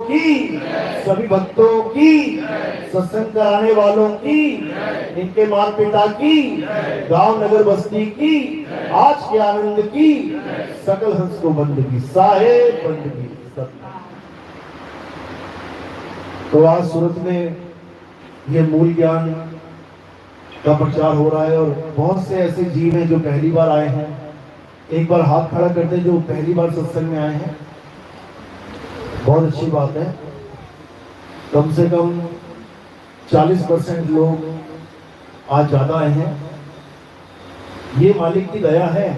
की, सभी भक्तों की, सत्संग कराने वालों की, इनके माता पिता की, गांव नगर बस्ती की, आज के आनंद की, सकल हंस को बंद की, साहेब बंद की। तो आज सूरत में ये मूल ज्ञान का प्रचार हो रहा है और बहुत से ऐसे जीव हैं जो पहली बार आए हैं। एक बार हाथ खड़ा करते जो पहली बार सत्संग में आए हैं। बहुत अच्छी बात है। कम से कम 40% लोग आज ज्यादा आए हैं। ये मालिक की दया है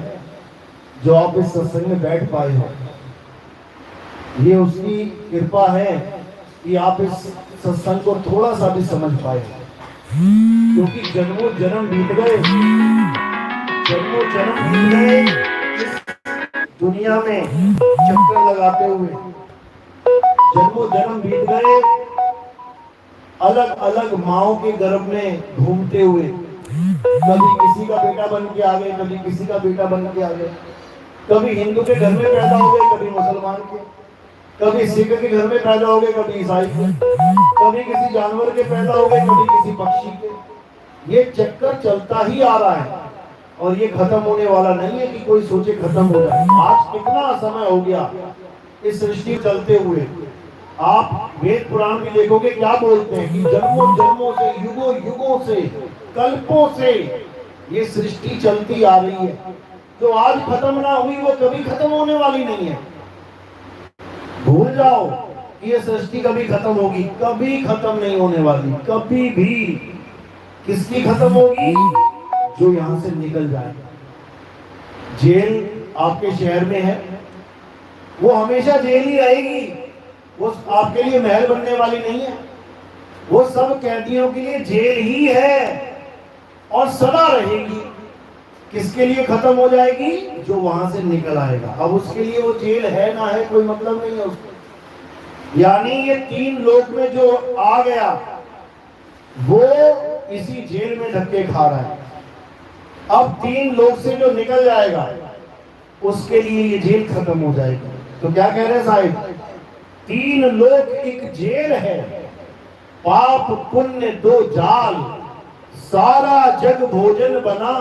जो आप इस सत्संग में बैठ पाए हो। ये उसकी कृपा है कि आप इस सत्संग को थोड़ा सा भी समझ पाए, क्योंकि जन्मों जन्म बीत गए, जन्मों जन्म बीत गए इस दुनिया में चक्कर लगाते हुए, जन्मों जन्म बीत गए अलग अलग माओं के गर्भ में घूमते हुए। कभी किसी का बेटा बन के आ गए, कभी किसी का बेटा बन के आ गए, कभी हिंदू के घर में पैदा हो गए, कभी मुसलमान के, कभी सिख के घर में पैदा हो गए, कभी ईसाई के, कभी किसी जानवर के पैदा हो गए, कभी किसी पक्षी के। ये चक्कर चलता ही आ रहा है और ये खत्म होने वाला नहीं है कि कोई सोचे खत्म हो जाए। आज कितना समय हो गया इस सृष्टि चलते हुए। आप वेद पुराण भी देखोगे क्या बोलते हैं कि जन्मों जन्मों से, युगों युगों से, कल्पों से ये सृष्टि चलती आ रही है। जो आज खत्म ना हुई वो कभी खत्म होने वाली नहीं है। भूल जाओ कि ये सृष्टि कभी खत्म होगी, कभी खत्म नहीं होने वाली, कभी भी। किसकी खत्म होगी? जो यहां से निकल जाए। जेल आपके शहर में है, वो हमेशा जेल ही रहेगी, वो आपके लिए महल बनने वाली नहीं है। वो सब कैदियों के लिए जेल ही है और सदा रहेगी। किसके लिए खत्म हो जाएगी? जो वहां से निकल आएगा। अब उसके लिए वो जेल है ना है कोई मतलब नहीं है उसको। यानी ये 3 लोक में जो आ गया वो इसी जेल में धक्के खा रहा है। अब 3 लोक से जो निकल जाएगा उसके लिए ये जेल खत्म हो जाएगी। तो क्या कह रहे हैं साहिब? 3 लोक एक जेल है, पाप पुण्य 2 जाल, सारा जग भोजन बना,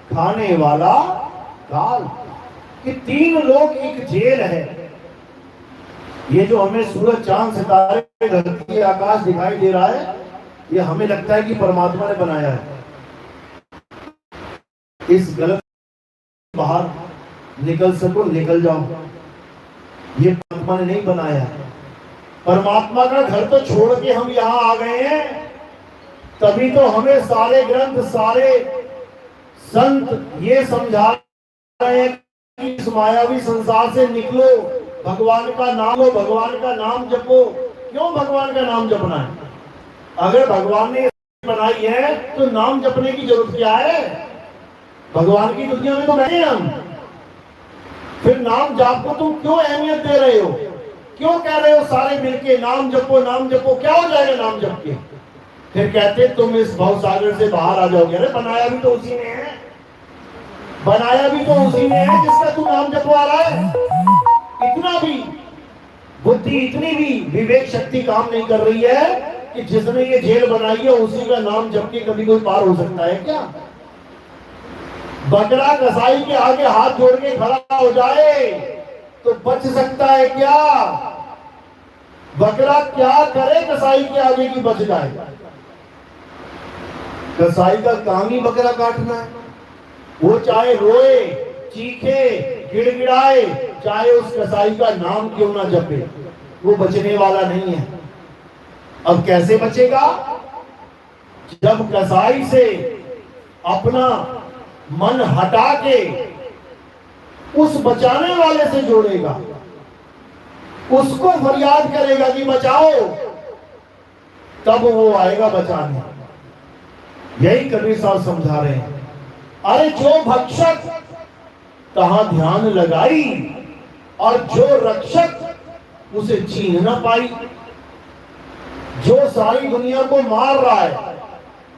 खाने वाला काल। ये 3 लोक एक जेल है। ये जो हमें सूरज चांद सितारे धरती आकाश दिखाई दे रहा है, ये हमें लगता है कि परमात्मा ने बनाया है। इस गलत बाहर निकल सको, निकल जाओ। ये परमात्मा ने नहीं बनाया। परमात्मा का घर तो छोड़ के हम यहां आ गए हैं, तभी तो हमें सारे ग्रंथ, सारे संत ये समझा रहे हैं कि इस मायावी संसार से निकलो, भगवान का नाम लो, भगवान का नाम जपो। क्यों भगवान का नाम जपना है? अगर भगवान ने बनाई है तो नाम जपने की जरूरत क्या है? भगवान की दुनिया में तो बैठे हम, फिर नाम जाप को तुम क्यों अहमियत दे रहे हो? क्यों कह रहे हो सारे मिलके नाम जपो, नाम जपो? क्या हो जाएगा नाम जप के? फिर कहते तुम इस भव सागर से बाहर आ जाओगे। अरे बनाया भी तो उसी ने है, बनाया भी तो उसी ने है जिसका तू नाम जपवा रहा है। इतना भी बुद्धि, इतनी भी विवेक शक्ति काम नहीं कर रही है कि जिसने ये जेल बनाई है उसी का नाम जप के कभी कोई पार हो सकता है क्या? बकरा कसाई के आगे हाथ जोड़ के खड़ा हो जाए तो बच सकता है क्या? बकरा क्या करे कसाई के आगे की बच जाए? कसाई का काम ही बकरा काटना है। वो चाहे रोए, चीखे, गिड़गिड़ाए, चाहे उस कसाई का नाम क्यों ना जपे, वो बचने वाला नहीं है। अब कैसे बचेगा? जब कसाई से अपना मन हटा के उस बचाने वाले से जोड़ेगा, उसको फरियाद करेगा कि बचाओ, तब वो आएगा बचाने। यही कबीर साहब समझा रहे हैं। अरे जो भक्षक कहां ध्यान लगाई और जो रक्षक उसे छीन न पाई। जो सारी दुनिया को मार रहा है,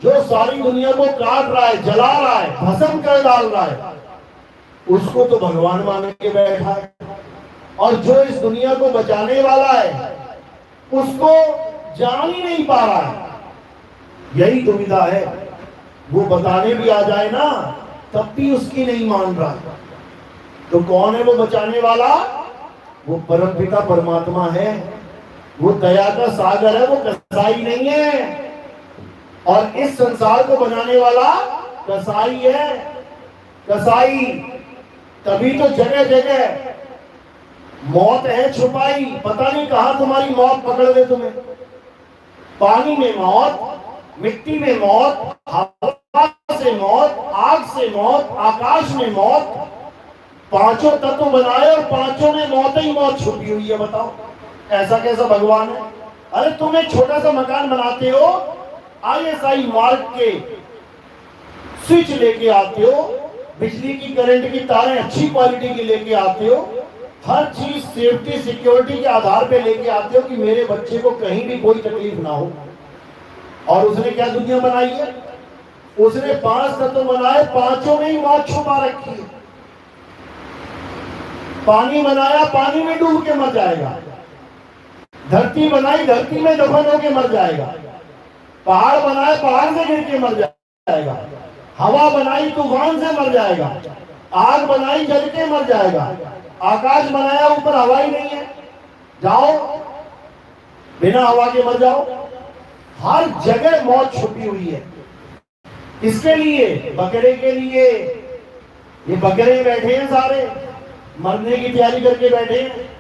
जो सारी दुनिया को काट रहा है, जला रहा है, भस्म कर डाल रहा है, उसको तो भगवान मान के बैठा है। और जो इस दुनिया को बचाने वाला है, उसको जान ही नहीं पा रहा है। यही दुविधा है। वो बताने भी आ जाए ना तब भी उसकी नहीं मान रहा। तो कौन है वो बचाने वाला? वो परमपिता परमात्मा है। वो दया का सागर है, वो कसाई नहीं है। और इस संसार को बनाने वाला कसाई है। कसाई तभी तो जगह जगह मौत है छुपाई। पता नहीं कहां तुम्हारी मौत पकड़ ले तुम्हें। पानी में मौत, मिट्टी में मौत, हवा से मौत, आग से मौत, आकाश में मौत। पांचों तत्व बनाए और पांचों में मौत ही मौत छुपी हुई है। बताओ ऐसा कैसा भगवान है? अरे तुम एक छोटा सा मकान बनाते हो, ISI मार्क के स्विच लेके आते हो, बिजली की करंट की तारें अच्छी क्वालिटी की लेके आते हो, हर चीज सेफ्टी सिक्योरिटी के आधार पे लेके आते हो कि मेरे बच्चे को कहीं भी कोई तकलीफ ना हो। और उसने क्या दुनिया बनाई है? उसने 5 तत्व बनाए, पांचों में ही मौत छुपा रखी है। पानी बनाया, पानी में डूब के मर जाएगा। धरती बनाई, धरती में दफन होके मर जाएगा। पहाड़ बनाए, पहाड़ से गिर के मर जाएगा। हवा बनाई, तूफान से मर जाएगा। आग बनाई, जल के मर जाएगा। आकाश बनाया, ऊपर हवा ही नहीं है, जाओ बिना हवा के मर जाओ। हर जगह मौत छुपी हुई है। किसके लिए? बकरे के लिए। ये बकरे बैठे हैं सारे, मरने की तैयारी करके बैठे हैं।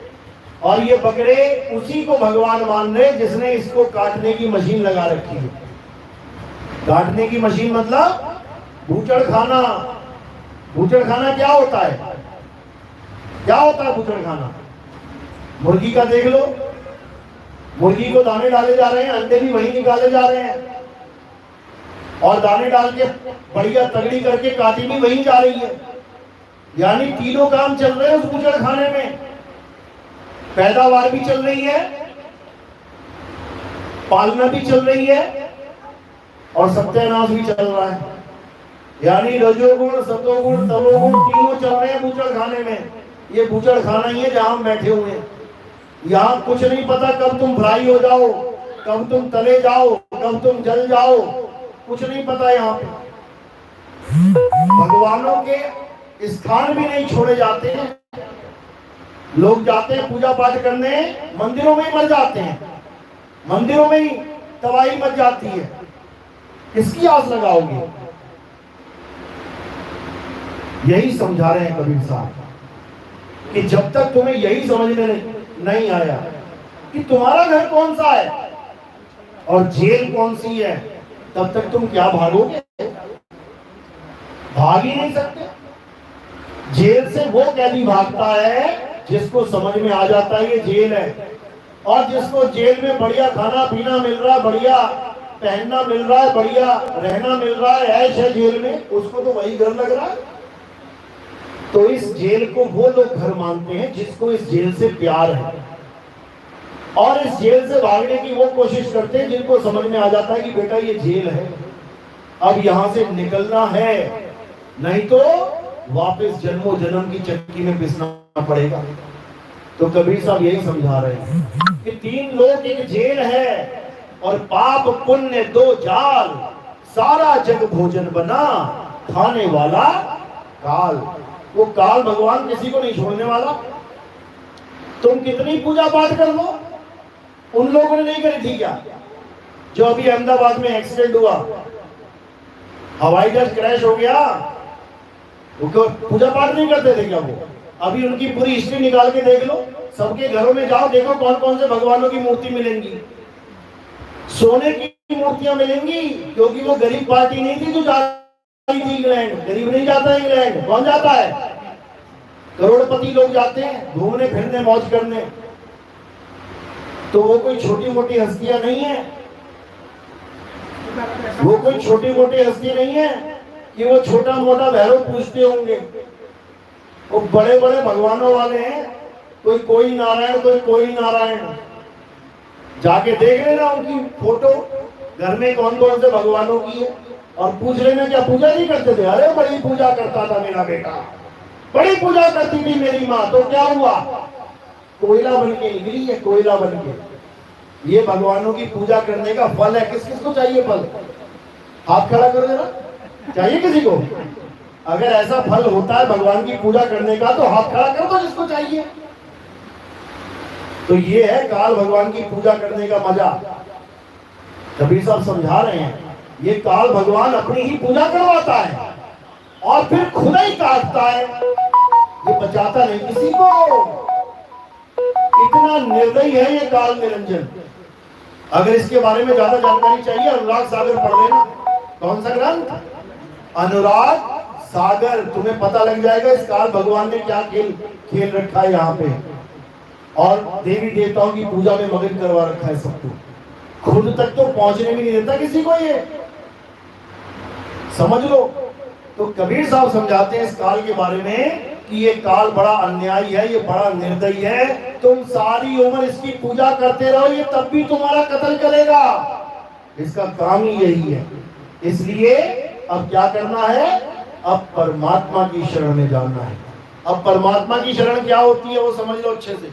और ये बकरे उसी को भगवान मान रहे जिसने इसको काटने की मशीन लगा रखी है। काटने की मशीन मतलब बूचड़ खाना। बूचड़ खाना क्या होता है? क्या होता है बूचड़ खाना? मुर्गी का देख लो, मुर्गी को दाने डाले जा रहे हैं, अंडे भी वही निकाले जा रहे हैं, और दाने डाल के बढ़िया तगड़ी करके काटी भी वही जा रही है। यानी तीनों काम चल रहे हैं उस बूचड़ खाने में। पैदावार भी चल रही है, पालना भी चल रही है, और सत्यानाश भी चल रहा है। यानी रजोगुण, सतोगुण, तमोगुण तीनों चल रहे हैं बूचड़ खाने में। ये बूचड़ खाना ही है जहां हम बैठे हुए हैं। यहाँ कुछ नहीं पता कब तुम फ्राई हो जाओ, कब तुम तले जाओ, कब तुम जल जाओ, कुछ नहीं पता। यहाँ पे भगवानों के स्थान भी नहीं छोड़े जाते हैं। लोग जाते हैं पूजा पाठ करने, मंदिरों में ही मर जाते हैं। मंदिरों में ही तबाही मच जाती है। किसकी आस लगाओगे? यही समझा रहे हैं कबीर साहब कि जब तक तुम्हें यही समझ में नहीं आया कि तुम्हारा घर कौन सा है और जेल कौन सी है, तब तक तुम क्या भागोगे? भाग ही नहीं सकते। जेल से वो कैदी भागता है जिसको समझ में आ जाता है ये जेल है, और जिसको जेल में बढ़िया खाना पीना मिल रहा है, बढ़िया पहनना मिल रहा है, बढ़िया रहना मिल रहा है, ऐश है जेल में, उसको तो वही घर लग रहा है। तो इस जेल को वो लोग घर मानते हैं जिसको इस जेल से प्यार है, और इस जेल से भागने की वो कोशिश करते हैं जिनको समझ में आ जाता है कि बेटा ये जेल है, अब यहां से निकलना है, नहीं तो वापस जन्मों जन्म की चक्की में पिसना पड़ेगा। तो कबीर साहब यही समझा रहे हैं कि 3 लोग एक जेल है, और पाप पुण्य 2 जाल, सारा जग भोजन बना, खाने वाला काल। वो काल भगवान किसी को नहीं छोड़ने वाला। तुम कितनी पूजा पाठ कर लो, उन लोगों ने नहीं करी थी क्या? जो अभी अहमदाबाद में एक्सीडेंट हुआ, हवाई जहाज क्रैश हो गया, वो पूजा पाठ नहीं करते थे क्या वो? अभी उनकी पूरी हिस्ट्री निकाल के देख लो, सबके घरों में जाओ, देखो कौन कौन से भगवानों की मूर्ति मिलेंगी। सोने की मूर्तियां मिलेंगी, क्योंकि वो गरीब पार्टी नहीं थी जो जा रही थी इंग्लैंड। गरीब नहीं जाता इंग्लैंड, कौन जाता है? करोड़पति लोग जाते हैं घूमने फिरने मौज करने। तो वो कोई छोटी मोटी हस्तियां नहीं है, वो कोई छोटी मोटी हस्ती नहीं है कि वो छोटा मोटा भैरव पूजते होंगे। वो बड़े बड़े भगवानों वाले हैं। कोई नारायण, कोई नारायण। जाके देख लेना उनकी फोटो, घर में कौन कौन से भगवानों की है, और पूछ लेना क्या पूजा नहीं करते थे? अरे बड़ी पूजा करता था मेरा बेटा, बड़ी पूजा करती थी मेरी माँ। तो क्या हुआ? कोयला बन के निकली है, कोयला बन के। ये भगवानों की पूजा करने का फल है। किस किस को चाहिए फल? हाथ खड़ा करो जरा, चाहिए किसी को? अगर ऐसा फल होता है भगवान की पूजा करने का तो हाथ खड़ा कर दो जिसको चाहिए। तो ये है काल भगवान की पूजा करने का मजा। कबीर साहब समझा रहे हैं, ये काल भगवान अपनी ही पूजा करवाता है और फिर खुद ही काटता है, ये बचाता नहीं किसी को। इतना निर्दयी है ये काल निरंजन। अगर इसके बारे में ज्यादा जानकारी चाहिए, अनुराग सागर पढ़ लेना। कौन सा ग्रंथ? अनुराग सागर। तुम्हें पता लग जाएगा इस काल भगवान ने क्या खेल खेल रखा है यहाँ पे, और देवी देवताओं की पूजा में मगन करवा रखा है सबको। खुद तक तो पहुंचने भी नहीं देता किसी को, ये समझ लो। तो कबीर साहब समझाते हैं इस काल के बारे में कि ये काल बड़ा अन्यायी है, ये बड़ा निर्दयी है। तुम सारी उम्र इसकी पूजा करते रहो, ये तब भी तुम्हारा कत्ल करेगा। इसका काम ही यही है। इसलिए अब क्या करना है? अब परमात्मा की शरण में जाना है। अब परमात्मा की शरण क्या होती है वो समझ लो अच्छे से।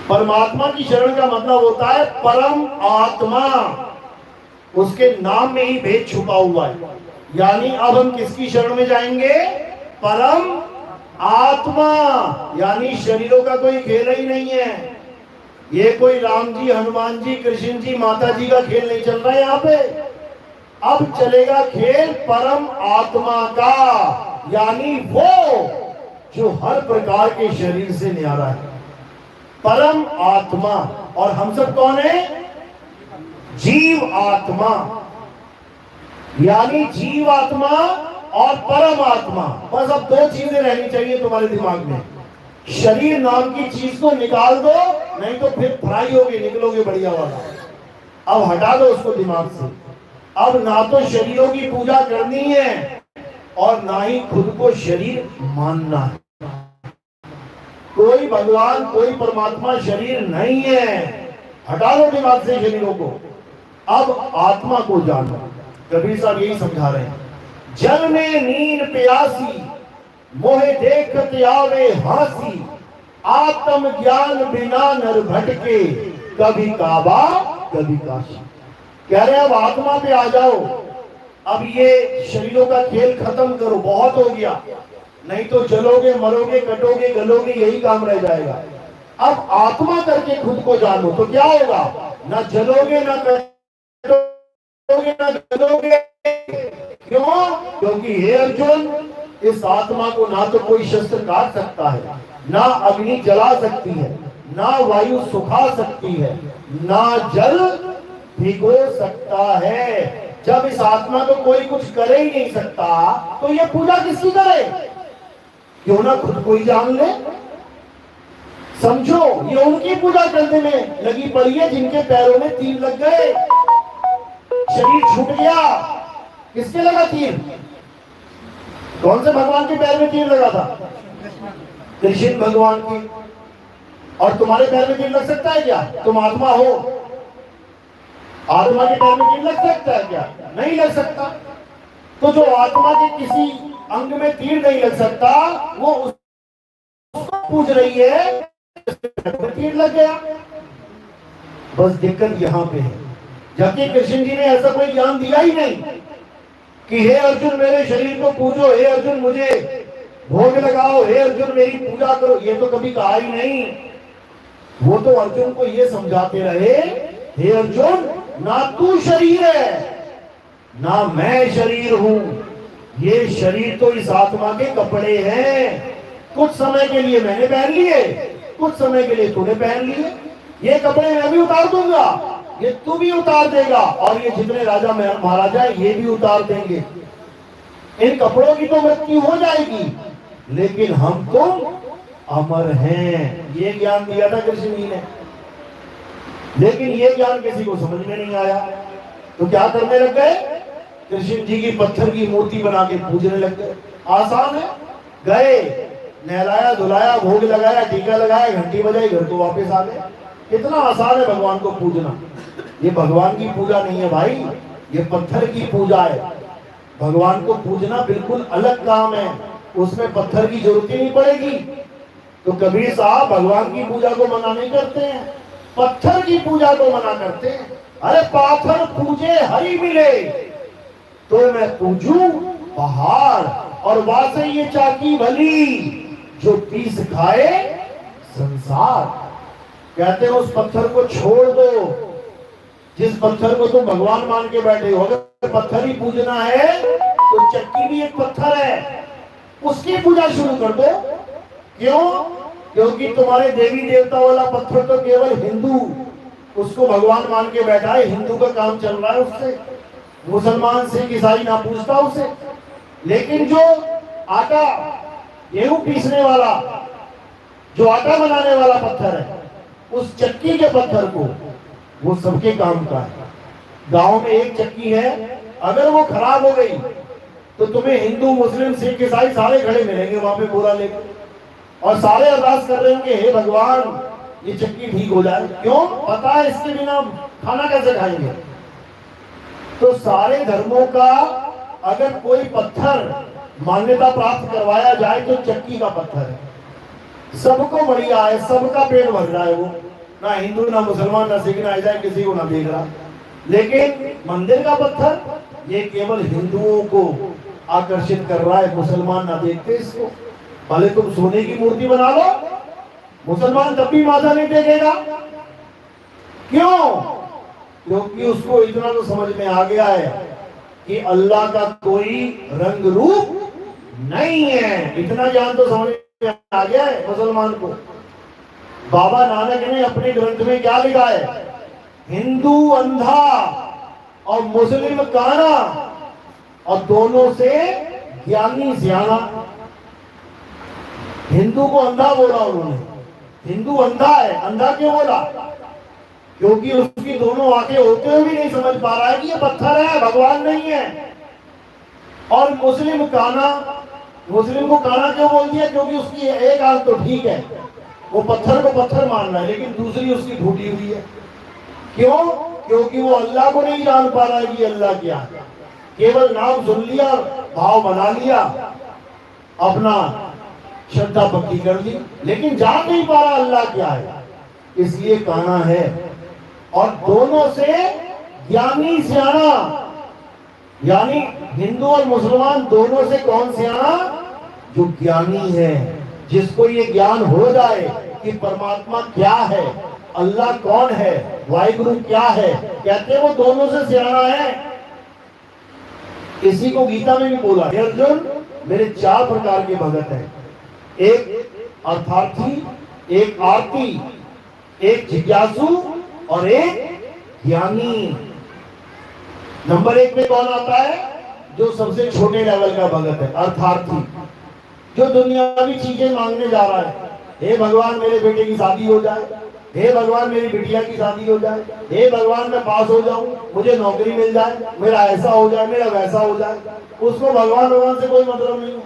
परमात्मा की शरण का मतलब होता है परम आत्मा। उसके नाम में ही भेद छुपा हुआ है। यानी अब हम किसकी शरण में जाएंगे? परम आत्मा। यानी शरीरों का कोई खेल ही नहीं है। ये कोई राम जी, हनुमान जी, कृष्ण जी, माता जी का खेल नहीं चल रहा है यहाँ पे। अब चलेगा खेल परम आत्मा का, यानी वो जो हर प्रकार के शरीर से न्यारा है, परम आत्मा। और हम सब कौन है? जीव आत्मा। यानी जीव आत्मा और परम आत्मा, बस अब दो चीजें रहनी चाहिए तुम्हारे दिमाग में। शरीर नाम की चीज को निकाल दो, नहीं तो फिर फ्राई होगे, निकलोगे बढ़िया वाला। अब हटा दो उसको दिमाग से। अब ना तो शरीरों की पूजा करनी है और ना ही खुद को शरीर मानना है। कोई भगवान, कोई परमात्मा शरीर नहीं है। हटा दो दिमाग से शरीरों को। अब आत्मा को जानो। कबीर साहब यही समझा रहे हैं। जल में नीर प्यासी, मोहे देखत आवे हासी, आत्म ज्ञान बिना नर भटके, कभी काबा कभी काशी। कह रहे अब आत्मा पे आ जाओ। अब ये शरीरों का खेल खत्म करो, बहुत हो गया। नहीं तो जलोगे, मरोगे, कटोगे, गलोगे, यही काम रह जाएगा। अब आत्मा करके खुद को जानो तो क्या होगा? ना जलोगे, ना कटोगे, ना गलोगे। क्यों? क्योंकि हे अर्जुन, इस आत्मा को ना तो कोई शस्त्र काट सकता है, ना अग्नि जला सकती है, ना वायु सुखा सकती है, ना जल भिगो सकता है। जब इस आत्मा को कोई कुछ करे ही नहीं सकता तो ये पूजा किसकी करे? क्यों ना खुद को ही जान ले। समझो, ये उनकी पूजा करने में लगी पड़ी है जिनके पैरों में तीर लग गए, शरीर छूट गया। किसके लगा तीर? कौन से भगवान के पैर में तीर लगा था? कृष्ण भगवान की। और तुम्हारे पैर में तीर लग सकता है क्या? तुम आत्मा हो, आत्मा के पैर में तीर लग सकता है क्या? नहीं लग सकता। तो जो आत्मा के किसी अंग में तीर नहीं लग सकता, वो उसको पूछ रही है, तीर लग गया। बस दिक्कत यहाँ पे है, जबकि कृष्ण जी ने ऐसा कोई ज्ञान दिया ही नहीं कि हे अर्जुन मेरे शरीर को पूजो, हे अर्जुन मुझे भोग लगाओ, हे अर्जुन मेरी पूजा करो। ये तो कभी कहा ही नहीं। वो तो अर्जुन को ये समझाते रहे, हे अर्जुन ना तू शरीर है ना मैं शरीर हूं। ये शरीर तो इस आत्मा के कपड़े हैं। कुछ समय के लिए मैंने पहन लिए, कुछ समय के लिए तूने पहन लिए। ये कपड़े मैं भी उतार दूंगा, ये तू भी उतार देगा, और ये जितने राजा महाराजा ये भी उतार देंगे। इन कपड़ों की तो मृत्यु हो जाएगी, लेकिन हम तो अमर हैं। ये ज्ञान दिया था कृष्ण जी ने, लेकिन ये ज्ञान किसी को समझ में नहीं आया। तो क्या करने लग गए? कृष्ण जी की पत्थर की मूर्ति बना के पूजने लग गए। आसान है, गए, नहलाया धुलाया, भोग लगाया, टीका लगाया, घंटी बजाई, घर को वापस आ गए। कितना आसान है भगवान को पूजना। ये भगवान की पूजा नहीं है भाई, ये पत्थर की पूजा है। भगवान को पूजना बिल्कुल अलग काम है, उसमें पत्थर की जरूरत ही नहीं पड़ेगी। तो कबीर साहब भगवान की पूजा को मना नहीं करते हैं, पत्थर की पूजा को मना करते हैं। अरे पाथर पूजे हरि मिले, तो मैं पूजू पहाड़, और वासे ये चाकी भली, जो पीस खाए संसार। कहते हैं उस पत्थर को छोड़ दो, जिस पत्थर को तुम भगवान मान के बैठे हो। अगर पत्थर ही पूजना है तो चक्की भी एक पत्थर है, उसकी पूजा शुरू कर दो। क्यों? क्योंकि तुम्हारे देवी देवता वाला पत्थर तो केवल हिंदू उसको भगवान मान के बैठा है, हिंदू का काम चल रहा है उससे, मुसलमान सिख ईसाई ना पूछता उसे। लेकिन जो आटा गेहूं पीसने वाला, जो आटा बनाने वाला पत्थर है, उस चक्की के पत्थर को, वो सबके काम का है। गांव में एक चक्की है, अगर वो खराब हो गई तो तुम्हें हिंदू मुस्लिम सिख ईसाई सारे खड़े मिलेंगे वहां पे बोरा लेकर, और सारे अरदास कर रहे होंगे, हे भगवान ये चक्की ठीक हो जाए। क्यों? पता है इसके बिना खाना कैसे खाएंगे। तो सारे धर्मों का अगर कोई पत्थर मान्यता प्राप्त करवाया जाए तो चक्की का पत्थर है। सबको बढ़िया है, सबका पेट भर रहा है वो, ना हिंदू ना मुसलमान ना सिख ना ईसाई किसी को ना देख रहा। लेकिन मंदिर का पत्थर ये केवल हिंदुओं को आकर्षित कर रहा है, मुसलमान ना देखते इसको। भले तुम सोने की मूर्ति बना लो, मुसलमान तब भी माथा नहीं टेकेगा। क्यों? क्योंकि उसको इतना तो समझ में आ गया है कि अल्लाह का कोई रंग रूप नहीं है। इतना ज्ञान तो समझ में आ गया है मुसलमान को। बाबा नानक ने अपने ग्रंथ में क्या लिखा है? हिंदू अंधा और मुस्लिम काना, और दोनों से ज्ञानी सियाना। हिंदू को अंधा बोला उन्होंने, हिंदू अंधा है। अंधा क्यों बोला? क्योंकि उसकी दोनों आंखें होते हुए भी नहीं समझ पा रहा है कि ये पत्थर है, भगवान नहीं है। और मुस्लिम काना, मुस्लिम को काना क्यों बोल दिया? क्योंकि उसकी एक आंख तो ठीक है, वो पत्थर को पत्थर मान रहा है, लेकिन दूसरी उसकी फूटी हुई है। क्यों? क्योंकि वो अल्लाह को नहीं जान पा रहा है कि अल्लाह क्या है। केवल नाम सुन लिया, भाव बना लिया, अपना श्रद्धा पक्की कर ली, लेकिन जान नहीं पा रहा अल्लाह क्या है, इसलिए काना है। और दोनों से ज्ञानी सियाना, यानी हिंदू और मुसलमान दोनों से कौन सियाना? जो ज्ञानी है, जिसको ये ज्ञान हो जाए कि परमात्मा क्या है, अल्लाह कौन है, वाहिगुरु क्या है, कहते हैं वो दोनों से सियाना है। इसी को गीता में भी बोला, अर्जुन मेरे 4 प्रकार के भगत हैं, एक अर्थार्थी, एक आरती, एक जिज्ञासु और एक ज्ञानी। नंबर 1 पे कौन आता है? जो सबसे छोटे लेवल का भगत है, अर्थार्थी, जो दुनियावी चीजें मांगने जा रहा है। हे भगवान मेरे बेटे की शादी हो जाए, हे भगवान मेरी बिटिया की शादी हो जाए, हे भगवान मैं पास हो जाऊं, मुझे नौकरी मिल जाए, मेरा ऐसा हो जाए, मेरा वैसा हो जाए। उसको भगवान से कोई मतलब नहीं है,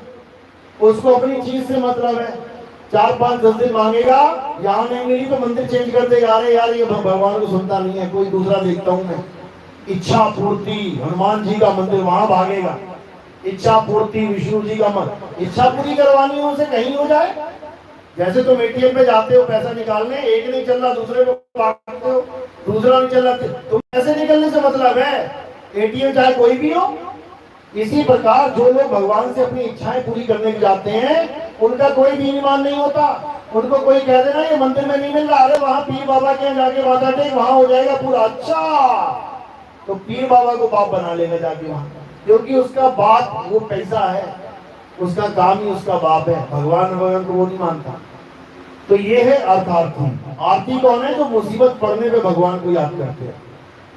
उसको अपनी चीज से मतलब है। 4, 5, 10 दिन मांगेगा, यहाँ नहीं मिली तो मंदिर चेंज कर देगा। अरे यार ये भगवान को सुनता नहीं है, कोई दूसरा देखता हूं मैं। इच्छा पूर्ति, हनुमान जी का मंदिर, वहां भागेगा। इच्छा पूर्ति, विष्णु जी का मंदिर, इच्छा पूरी करवानी हो उसे कहीं हो जाए। जैसे तुम एटीएम पे जाते हो पैसा निकालने, एक नहीं चल रहा दूसरे को भागते हो, दूसरा नहीं चल रहा, तुम पैसे निकलने से मतलब है, एटीएम चाहे कोई भी हो। इसी प्रकार जो लोग भगवान से अपनी इच्छाएं पूरी करने के जाते हैं, उनका कोई भी ईमान नहीं होता। उनको कोई कह देना ये मंदिर में नहीं मिल रहा, अरे वहां पीर बाबा के यहाँ जाके माथा टेक, वहां हो जाएगा पूरा। अच्छा, तो पीर बाबा को बाप बना लेगा जाके वहां, क्योंकि उसका बाप वो पैसा है, उसका काम ही उसका बाप है। भगवान को वो नहीं मानता। तो ये है अर्थार्थी। आरती कौन है? जो मुसीबत पड़ने पे भगवान को याद करते हैं।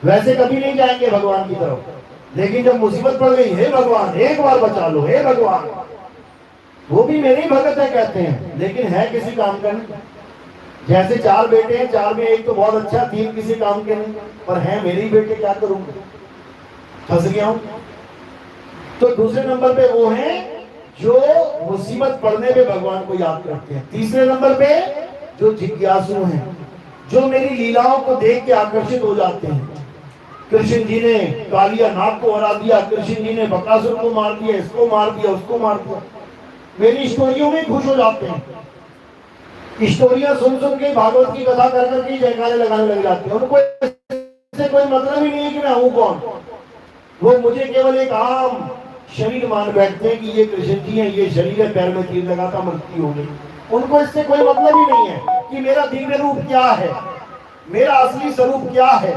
वैसे कभी नहीं जाएंगे भगवान की तरफ, लेकिन जब मुसीबत पड़ गई, हे भगवान एक बार बचा लो, हे भगवान, वो भी मेरे ही भगत है कहते हैं, लेकिन है किसी काम का नहीं। जैसे 4 बेटे हैं, 4 में एक तो बहुत अच्छा, 3 किसी काम के नहीं, पर है मेरे ही बेटे, क्या करूंगा, फंस गया हूं। तो दूसरे नंबर पे वो हैं जो मुसीबत पड़ने पे भगवान को याद करते हैं। तीसरे नंबर पे जो जिज्ञासु हैं, जो मेरी लीलाओं को देख के आकर्षित हो जाते हैं। कृष्ण जी ने कालिया नाग को हरा दिया, कृष्ण जी ने बकासुर को मार दिया, इसको मार दिया, उसको मार दिया, मेरी स्टोरियों में खुश हो जाते हैं। स्टोरियां सुन सुन के भागवत की कथा कर करके जयकारे लगाने लग जाते हैं। उनको इससे कोई मतलब ही नहीं है कि मैं हूं कौन। वो मुझे केवल एक आम शरीर मान बैठते हैं कि ये कृष्ण जी हैं, ये शरीर है, पैर में तीर लगाता मृत्यु हो गई। उनको इससे कोई मतलब ही नहीं है कि मेरा दिव्य रूप क्या है, मेरा असली स्वरूप क्या है।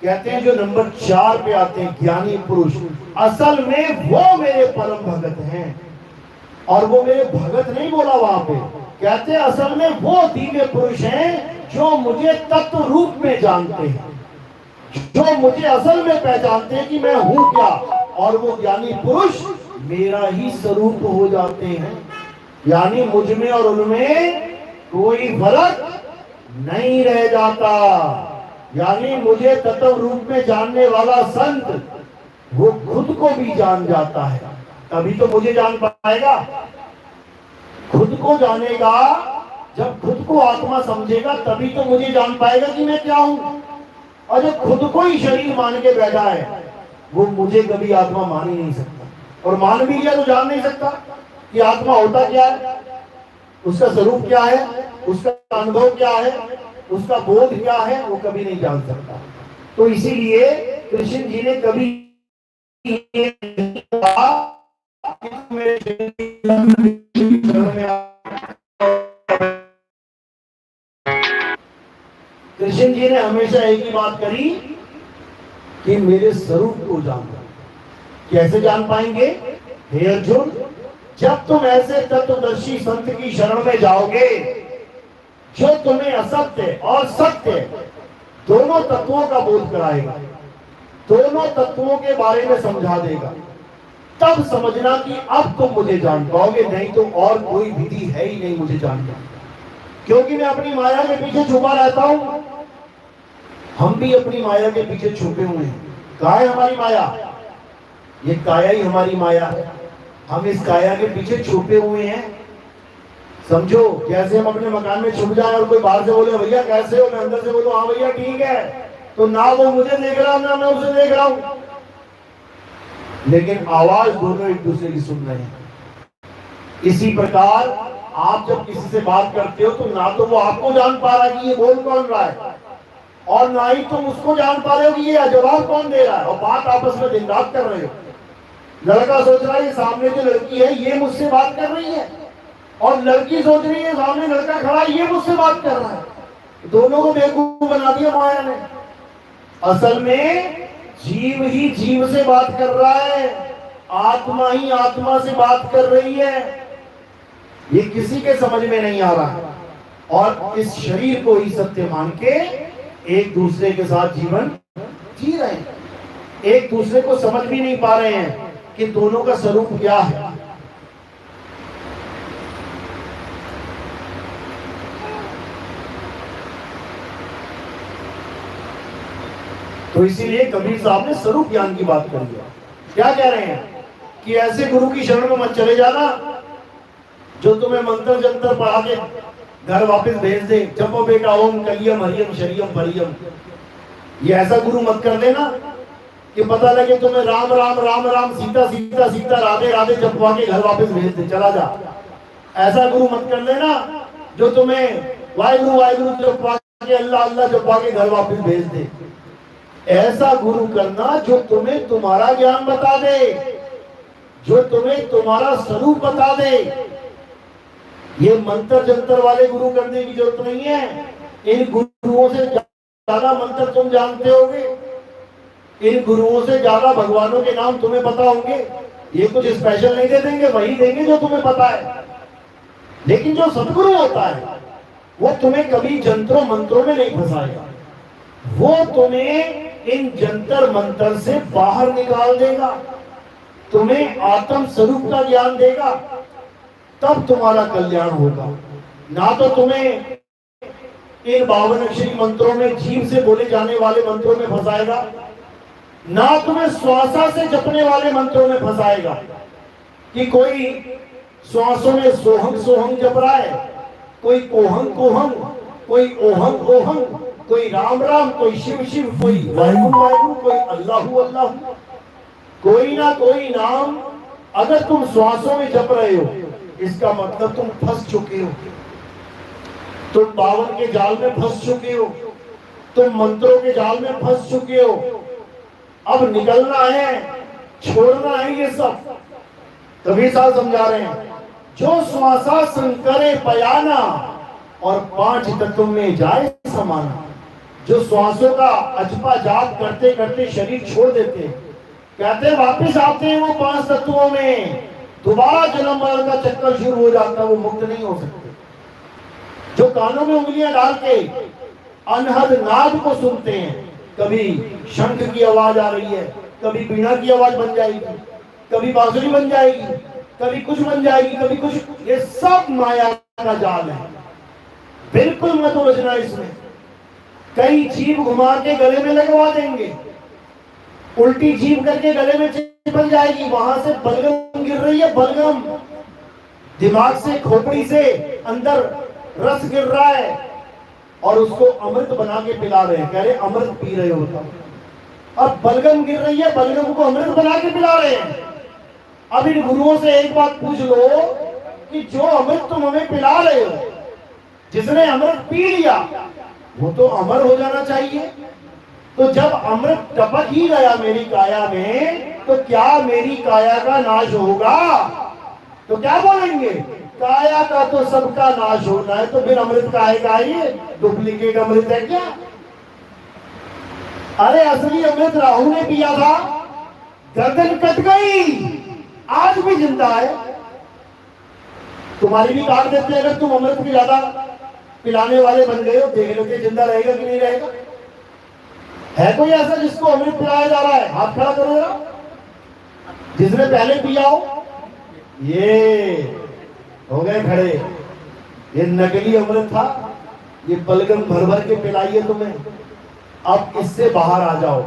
कहते हैं जो नंबर 4 पे आते हैं ज्ञानी पुरुष, असल में वो मेरे परम भगत हैं। और वो मेरे भगत नहीं बोला वहां पे, कहते हैं असल में वो दिव्य पुरुष हैं जो मुझे तत्व रूप में जानते हैं, जो मुझे असल में पहचानते हैं कि मैं हूं क्या। और वो ज्ञानी पुरुष मेरा ही स्वरूप हो जाते हैं, यानी मुझ में और उनमें कोई फर्क नहीं रह जाता। यानी मुझे तत्व रूप में जानने वाला संत वो खुद को भी जान जाता है, तभी तो मुझे जान पाएगा। खुद को जानेगा, जब खुद को आत्मा समझेगा तभी तो मुझे जान पाएगा कि मैं क्या हूं। और जो खुद को ही शरीर मान के बैठा है वो मुझे कभी आत्मा मान ही नहीं सकता, और मान भी लिया तो जान नहीं सकता कि आत्मा होता क्या है, उसका स्वरूप क्या है, उसका अनुभव क्या है, उसका बोध क्या है, वो कभी नहीं जान सकता। तो इसीलिए कृष्ण जी ने कभी कृष्ण जी ने हमेशा एक ही बात करी कि मेरे स्वरूप को जानो। कैसे जान पाएंगे? हे अर्जुन, जब तुम ऐसे तत्वदर्शी संत की शरण में जाओगे जो तुम्हें असत्य और सत्य दोनों तत्वों का बोध कराएगा, दोनों तत्वों के बारे में समझा देगा, तब समझना कि अब तुम मुझे जान पाओगे, नहीं तो और कोई विधि है ही नहीं मुझे जानना। क्योंकि मैं अपनी माया के पीछे छुपा रहता हूं। हम भी अपनी माया के पीछे छुपे हुए हैं। कहाँ है हमारी माया? ये काया ही हमारी माया है। हम इस काया के पीछे छुपे हुए हैं। समझो, जैसे हम अपने मकान में छुप जाए और कोई बाहर से बोले भैया कैसे हो, मैं अंदर से बोलूं हाँ भैया ठीक है, तो ना वो मुझे देख रहा ना मैं उसे देख रहा हूं, लेकिन आवाज दोनों एक दूसरे की सुन रहे हैं। इसी प्रकार आप जब किसी से बात करते हो तो ना तो वो आपको जान पा रहा कि ये बोल कौन रहा है, और ना ही तुम उसको जान पा रहे हो कि ये जवाब कौन दे रहा है, और बात आपस में दिन रात कर रहे हो। लड़का सोच रहा है ये सामने जो लड़की है ये मुझसे बात कर रही है, और लड़की सोच रही है सामने लड़का खड़ा है ये मुझसे बात कर रहा है। दोनों को बेवकूफ बना दिया माया ने। असल में जीव ही जीव से बात कर रहा है, आत्मा ही आत्मा से बात कर रही है। ये किसी के समझ में नहीं आ रहा, और इस शरीर को ही सत्य मान के एक दूसरे के साथ जीवन जी रहे हैं। एक दूसरे को समझ भी नहीं पा रहे हैं कि दोनों का स्वरूप क्या है। तो इसीलिए कबीर साहब ने स्वरूप ज्ञान की बात करी है। क्या कह रहे हैं कि ऐसे गुरु की शरण में मत चले जाना जो तुम्हें मंत्र जंतर पढ़ा के घर वापस भेज दे, जपो बेटा ओम कलियम हरियम शरियम परियम। ये ऐसा गुरु मत कर देना कि पता लगे तुम्हें राम राम राम राम सीता सीता सीता राधे राधे जपवा के घर वापस भेज दे, चला जा। ऐसा गुरु मत कर देना जो तुम्हें वाहिगुरु वाहिगुरु जपवा के अल्लाह अल्लाह जपवा के घर वापस भेज दे। ऐसा गुरु करना जो तुम्हें तुम्हारा ज्ञान बता दे, जो तुम्हें तुम्हारा स्वरूप बता दे। ये मंत्र जंतर वाले गुरु करने की जरूरत नहीं है। इन गुरुओं से ज्यादा मंत्र तुम जानते होगे, इन गुरुओं से ज्यादा भगवानों के नाम तुम्हें पता होंगे। ये कुछ स्पेशल नहीं दे देंगे, वही देंगे जो तुम्हें पता है। लेकिन जो सदगुरु होता है वो तुम्हें कभी जंत्रों मंत्रों में नहीं फंसाएगा, वो तुम्हें इन जंतर मंत्र से बाहर निकाल देगा, तुम्हें आत्म स्वरूप का ज्ञान देगा, तब तुम्हारा कल्याण होगा। ना तो तुम्हें इन 52 अक्षरी मंत्रों में जीव से बोले जाने वाले मंत्रों में फंसाएगा, ना तुम्हें श्वासा से जपने वाले मंत्रों में फंसाएगा कि कोई श्वासों में सोहंग सोहंग जप रहा है, कोई कोहंग कोहंग, कोई ओहंग ओहंग, कोई राम राम, कोई शिव शिव, कोई वाहिगुरु वाहिगुरु, कोई अल्लाहु अल्लाहु। कोई ना कोई नाम अगर तुम श्वासों में जप रहे हो इसका मतलब तुम फंस चुके हो। तुम बावन के जाल में फंस चुके हो, तुम मंत्रों के जाल में फंस चुके हो। अब निकलना है, छोड़ना है ये सब। कबीर साहब समझा रहे हैं, जो श्वासा संकरे पयाना और पांच तत्व में जाए समाना। जो श्वासों का अजपा जाप करते करते शरीर छोड़ देते, कहते वापस आते हैं वो पांच तत्वों में, दोबारा जन्म मरण का चक्कर शुरू हो जाता है, वो मुक्त नहीं हो सकते। जो कानों में उंगलियां डाल के अनहद नाद को सुनते हैं, कभी शंख की आवाज आ रही है, कभी बीणा की आवाज बन जाएगी, कभी बांसुरी बन जाएगी, कभी कुछ बन जाएगी, कभी कुछ, ये सब माया का जाल है। बिल्कुल मत उलझना इसमें। कई जीभ घुमा के गले में लगवा देंगे, उल्टी जीभ करके गले में चिपक जाएगी, वहां से बलगम गिर रही है, बलगम दिमाग से, खोपड़ी से अंदर रस गिर रहा है और उसको अमृत बना के पिला रहे हैं, कह रहे अमृत पी रहे हो। अब बलगम गिर रही है, बलगम को अमृत बना के पिला रहे हैं। अब इन गुरुओं से एक बात पूछ लो कि जो अमृत तुम हमें पिला रहे हो, जिसने अमृत पी लिया वो तो अमर हो जाना चाहिए। तो जब अमृत टपक ही गया मेरी काया में, तो क्या मेरी काया का नाश होगा? तो क्या बोलेंगे, काया का तो सबका नाश होना है, तो फिर अमृत काहे का ये डुप्लीकेट अमृत है क्या? अरे असली अमृत राहु ने पिया था, गर्दन कट गई, आज भी जिंदा है। तुम्हारी भी काट देते हैं अगर तुम अमृत की ज्यादा पिलाने वाले बन गए हो। देख लो कि जिंदा रहेगा कि नहीं रहेगा। है कोई ऐसा जिसको अमृत पिलाया जा रहा है? हाथ खड़ा करो जरा, जिसने पहले पिया हो। ये हो गए खड़े, ये नकली अमृत था, ये बलगम भर भर के पिलाइए तुम्हें। अब इससे बाहर आ जाओ,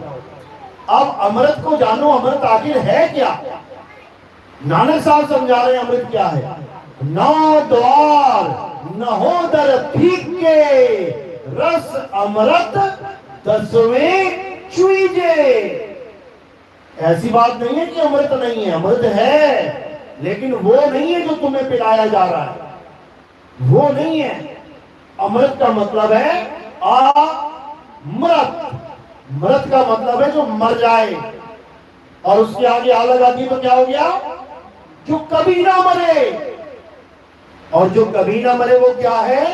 अब अमृत को जानो, अमृत आखिर है क्या? नानक साहब समझा रहे हैं अमृत क्या है। नौ द्वार नहोदर फीके, रस अमृत दसवें चुईजे। ऐसी बात नहीं है कि अमृत नहीं है, अमृत है, लेकिन वो नहीं है जो तुम्हें पिलाया जा रहा है, वो नहीं है। अमृत का मतलब है अमृत। मृत का मतलब है जो मर जाए, और उसके आगे आ लगा दी तो क्या हो गया? जो कभी ना मरे। और जो कभी ना मरे वो क्या है?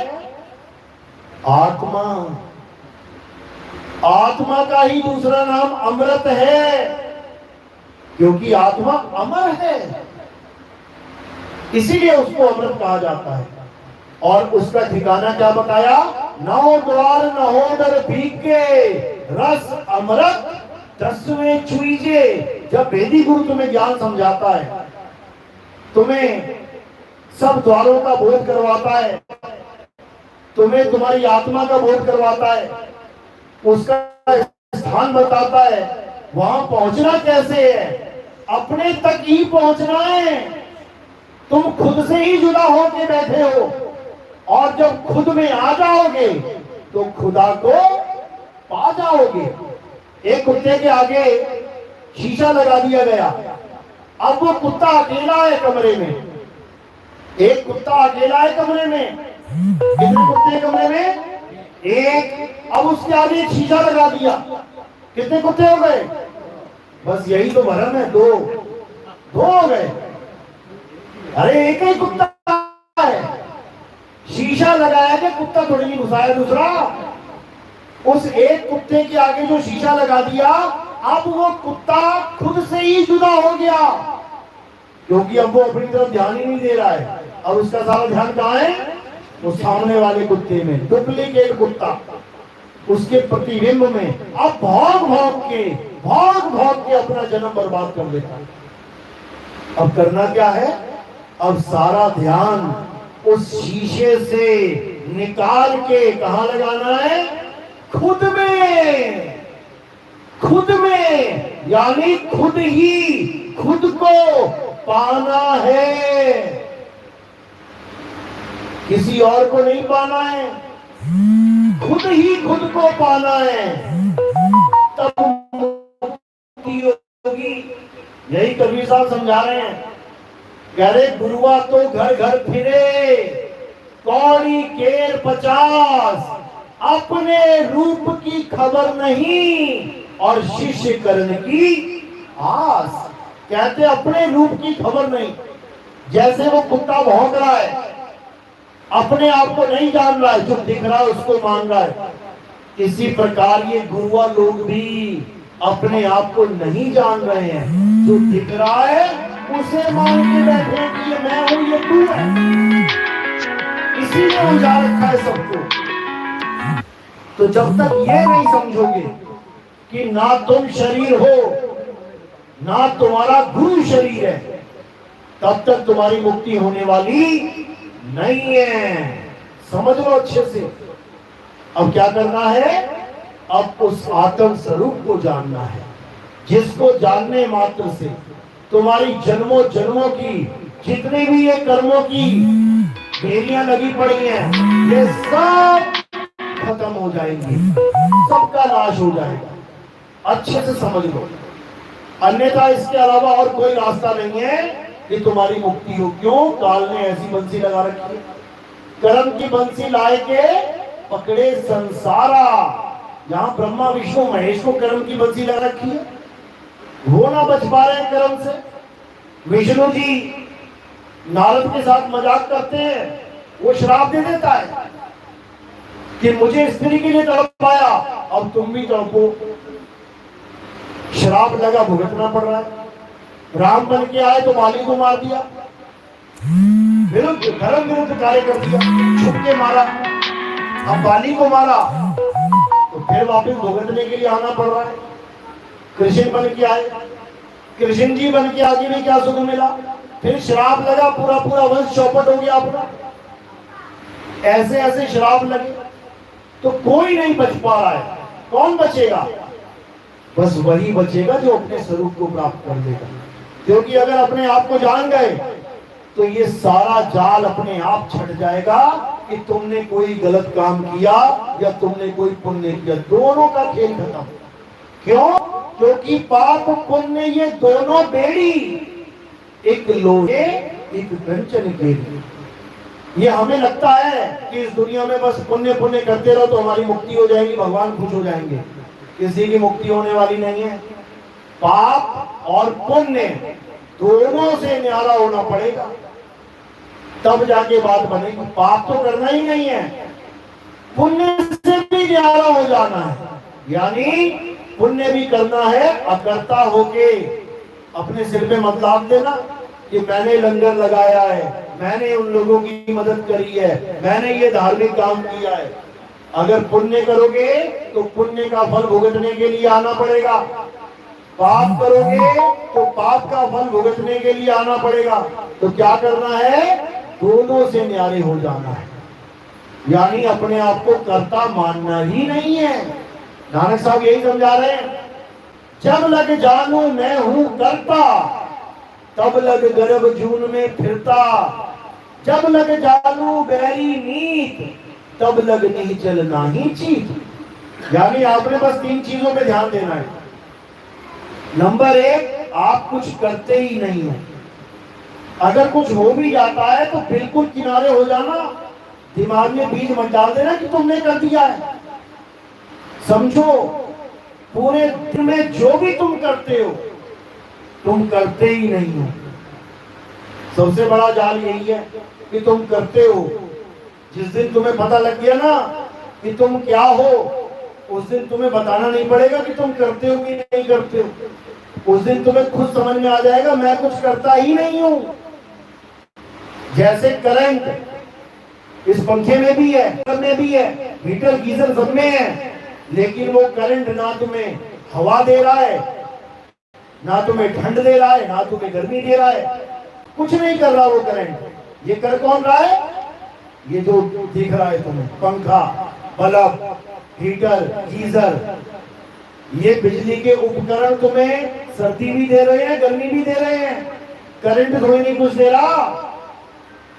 आत्मा। आत्मा का ही दूसरा नाम अमृत है, क्योंकि आत्मा अमर है, इसीलिए उसको अमृत कहा जाता है। और उसका ठिकाना क्या बताया? नौ द्वार नहोदर फीके, रस अमृत दसवें छुईजे। जब वेदी गुरु तुम्हें ज्ञान समझाता है, तुम्हें सब द्वारों का बोध करवाता है, तुम्हें तुम्हारी आत्मा का बोध करवाता है, उसका स्थान बताता है, वहां पहुंचना कैसे है, अपने तक ही पहुंचना है। तुम खुद से ही जुदा होके बैठे हो, और जब खुद में आ जाओगे तो खुदा को पा जाओगे। एक कुत्ते के आगे शीशा लगा दिया गया, अब वो कुत्ता अकेला है कमरे में। एक कुत्ता अकेला है कमरे में। कितने कुत्ते कमरे में? एक। अब उसके आगे एक शीशा लगा दिया, कितने कुत्ते हो गए? बस यही तो भरम है, दो हो गए। अरे एक ही कुत्ता है, शीशा लगाया कि कुत्ता थोड़ी नहीं घुसाया दूसरा। उस एक कुत्ते के आगे जो शीशा लगा दिया, अब वो कुत्ता खुद से ही जुदा हो गया, क्योंकि अब वो अपनी तरफ ध्यान ही नहीं दे रहा है। अब उसका सारा ध्यान कहाँ है? उस सामने वाले कुत्ते में। डुप्लीकेट कुत्ता उसके प्रतिबिंब में अब भाग भाग के अपना जन्म बर्बाद कर देता है। अब करना क्या है? अब सारा ध्यान उस शीशे से निकाल के कहां लगाना है? खुद में, यानी खुद ही खुद को पाना है, किसी और को नहीं पाना है, खुद ही खुद को पाना है, तब मुक्ति होगी। यही कबीर साहब समझा रहे हैं, कह रहे गुरुआ तो घर घर फिरे, कौड़ी केर 50, अपने रूप की खबर नहीं और शिष्य करण की आस। कहते अपने रूप की खबर नहीं, जैसे वो कुत्ता भौंक रहा है, अपने आप को नहीं जान रहा है, जो दिख रहा है उसको मान रहा है। इसी प्रकार ये गुरुआ लोग भी अपने आप को नहीं जान रहे हैं, जो दिख रहा है उसे मान के बैठे हैं कि ये मैं हूं, ये तू है। इसीलिए उलझा रखा है सबको। तो जब तक ये नहीं समझोगे कि ना तुम शरीर हो, ना तुम्हारा गुरु शरीर है, तब तक तुम्हारी मुक्ति होने वाली नहीं है। समझ लो अच्छे से। अब क्या करना है? अब उस आत्म स्वरूप को जानना है, जिसको जानने मात्र से तुम्हारी जन्मों जन्मों की जितनी भी ये कर्मों की बेरियां लगी पड़ी हैं, ये सब खत्म हो जाएंगी, सबका नाश हो जाएगा। अच्छे से समझ लो, अन्यथा इसके अलावा और कोई रास्ता नहीं है कि तुम्हारी मुक्ति हो। क्यों? काल ने ऐसी बंसी लगा रखी है, कर्म की बंसी लाए के पकड़े संसारा। यहां ब्रह्मा विष्णु महेश को कर्म की बंसी लगा रखी है, वो ना बच पा रहे हैं कर्म से। विष्णु जी नारद के साथ मजाक करते हैं, वो श्राप दे देता है कि मुझे स्त्री के लिए तड़पाया, अब तुम भी तड़पो। श्राप लगा, भुगतना पड़ रहा है। राम बन के आए तो माली को मार दिया, विरुद्ध धर्म विरुद्ध कार्य कर दिया, छुप के मारा। अब बाली को मारा तो फिर वापस भुगतने के लिए आना पड़ रहा है। कृष्ण बन के आए, कृष्ण जी बन के आगे भी क्या सुख मिला, फिर श्राप लगा, पूरा पूरा वंश चौपट हो गया अपना। ऐसे ऐसे श्राप लगे तो कोई नहीं बच पा रहा है। कौन बचेगा? बस वही बचेगा जो अपने स्वरूप को प्राप्त कर लेगा। क्योंकि अगर अपने आप को जान गए तो ये सारा जाल अपने आप छट जाएगा कि तुमने कोई गलत काम किया या तुमने कोई पुण्य किया, दोनों का खेल खत्म। क्यों? क्योंकि पाप पुण्य ये दोनों बेड़ी एक लोहे एक कंचन के लिए। ये हमें लगता है कि इस दुनिया में बस पुण्य पुण्य करते रहो तो हमारी मुक्ति हो जाएगी, भगवान खुश हो जाएंगे। किसी की मुक्ति होने वाली नहीं है। पाप और पुण्य दोनों से न्यारा होना पड़ेगा, तब जाके बात बनेगी। पाप तो करना ही नहीं है, पुण्य से भी न्यारा हो जाना है। यानी पुण्य भी करना है, अकर्ता होके अपने सिर पे मत लाद देना कि मैंने लंगर लगाया है, मैंने उन लोगों की मदद करी है, मैंने ये धार्मिक काम किया है। अगर पुण्य करोगे तो पुण्य का फल भुगतने के लिए आना पड़ेगा, पाप करोगे तो पाप का फल भुगतने के लिए आना पड़ेगा। तो क्या करना है? दोनों से न्यारे हो जाना है। यानी अपने आप को कर्ता मानना ही नहीं है। नानक साहब यही समझा रहे हैं, जब लग जानू मैं हूं कर्ता, तब लग गर्भ जून में फिरता। जब लग जानू बैरी नीत, तब लग नहीं चलना ही चीत। यानी आपने बस 3 चीजों पे ध्यान देना है। नंबर 1, आप कुछ करते ही नहीं हो। अगर कुछ हो भी जाता है तो बिल्कुल किनारे हो जाना, दिमाग में बीज मत डाल देना कि तुमने कर दिया है। समझो, पूरे दिन में जो भी तुम करते हो, तुम करते ही नहीं हो। सबसे बड़ा जाल यही है कि तुम करते हो। जिस दिन तुम्हें पता लग गया ना कि तुम क्या हो, उस दिन तुम्हें बताना नहीं पड़ेगा कि तुम करते हो कि नहीं करते हो। उस दिन तुम्हें खुद समझ में आ जाएगा मैं कुछ करता ही नहीं हूं। जैसे करंट इस पंखे में भी है, में भी है, हीटर गीजर सब में है, लेकिन वो करंट ना तुम्हें हवा दे रहा है, ना तुम्हें ठंड दे रहा है, ना तुम्हें गर्मी दे रहा है, कुछ नहीं कर रहा वो करंट। ये कर कौन रहा है? ये जो दिख रहा है तुम्हें, पंखा, बल्ब, हीटर, गीजर, ये बिजली के उपकरण तुम्हें सर्दी भी दे रहे हैं, गर्मी भी दे रहे हैं। करंट थोड़ी नहीं कुछ दे रहा।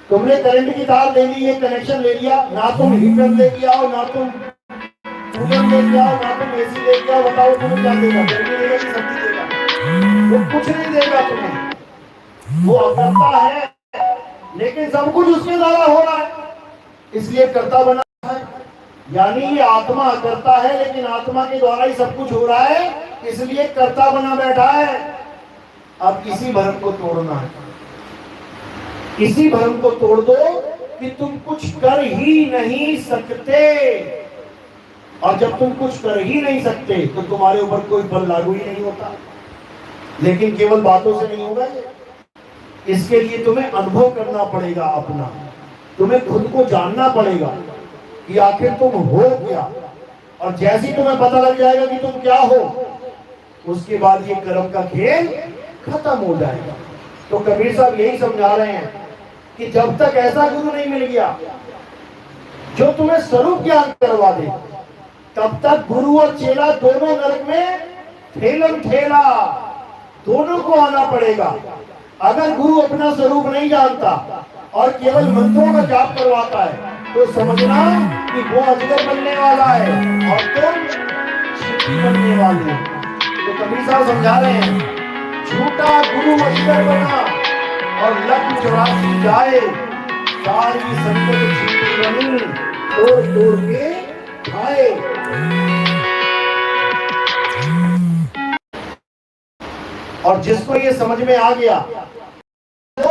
तुमने करंट की तार ले ली, ये कनेक्शन ले लिया, ना तुम हीटर ले के आओ, ना तुम कूलर ले के आओ, ना तुम एसी ले के आओ, बताओ तुम्हें क्या देगा? गर्मी देगा कि सर्दी देगा? वो कुछ नहीं देगा तुम्हें। वो अकर्ता है, लेकिन सब कुछ उसके द्वारा हो रहा है। इसलिए कर्ता बना है। यानी ये आत्मा करता है, लेकिन आत्मा के द्वारा ही सब कुछ हो रहा है, इसलिए कर्ता बना बैठा है। अब इसी भ्रम को तोड़ना है। इसी भ्रम को तोड़ दो कि तुम कुछ कर ही नहीं सकते, और जब तुम कुछ कर ही नहीं सकते तो तुम्हारे ऊपर कोई बल लागू ही नहीं होता। लेकिन केवल बातों से नहीं होगा, इसके लिए तुम्हें अनुभव करना पड़ेगा अपना, तुम्हें खुद को जानना पड़ेगा कि आखिर तुम हो क्या। और जैसे ही तुम्हें पता लग जाएगा कि तुम क्या हो, उसके बाद ये कर्म का खेल खत्म हो जाएगा। तो कबीर साहब यही समझा रहे हैं कि जब तक ऐसा गुरु नहीं मिल गया जो तुम्हें स्वरूप ज्ञान करवा दे, तब तक गुरु और चेला दोनों नरक में ठेलम ठेला, दोनों को आना पड़ेगा। अगर गुरु अपना स्वरूप नहीं जानता और केवल मंत्रों का जाप करवाता है, तो समझना कि वो अजगर बनने वाला है और तुम चींटी बनने वाले हो। तो कबीर साहब समझा रहे हैं, झूठा गुरु अजगर बना और लख 84 जाए, सारी संगत चींटी बनी, तोड़ तोड़ के खाए। और जिसको ये समझ में आ गया, तो